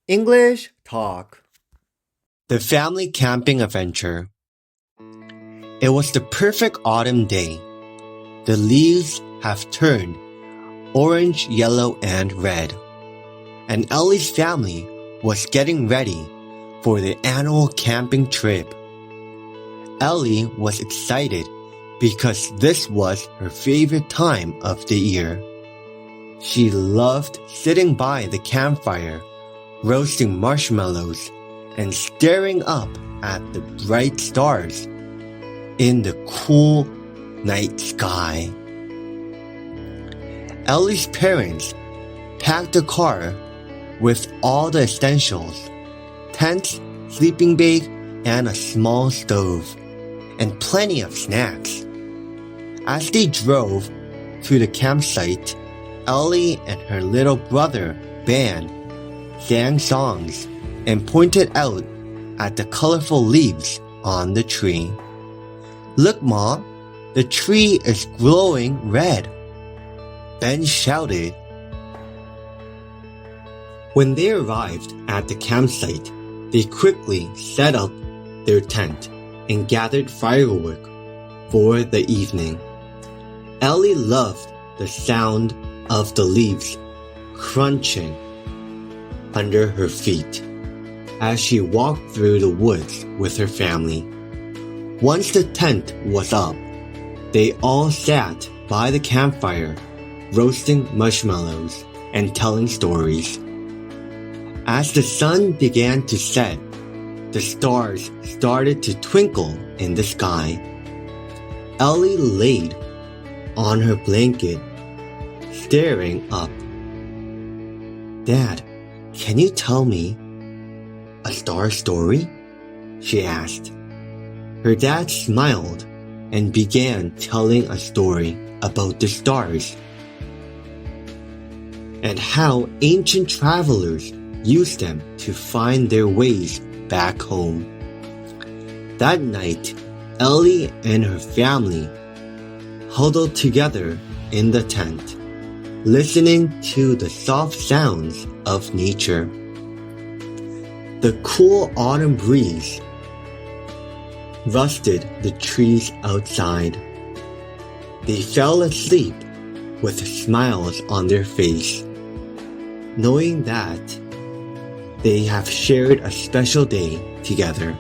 English Talk. The Family Camping Adventure. It was the perfect autumn day. The leaves have turned orange, yellow, and red. And Ellie's family was getting ready for the annual camping trip. Ellie was excited because this was her favorite time of the year. She loved sitting by the campfire, roasting marshmallows, and staring up at the bright stars in the cool night sky. Ellie's parents packed a car with all the essentials: tent, sleeping bag, and a small stove, and plenty of snacks. As they drove to the campsite, Ellie and her little brother, Ben, sang songs and pointed out at the colorful leaves on the tree. "Look, Mom, the tree is glowing red," Ben shouted. When they arrived at the campsite, they quickly set up their tent and gathered firewood for the evening. Ellie loved the sound of the leaves crunching under her feet as she walked through the woods with her family. Once the tent was up, they all sat by the campfire, roasting marshmallows and telling stories. As the sun began to set, the stars started to twinkle in the sky. Ellie laid on her blanket, staring up. "Dad, can you tell me a star story?" she asked. Her dad smiled and began telling a story about the stars and how ancient travelers used them to find their ways back home. That night, Ellie and her family huddled together in the tent, listening to the soft sounds of nature. The cool autumn breeze rustled the trees outside. They fell asleep with smiles on their face, knowing that they have shared a special day together.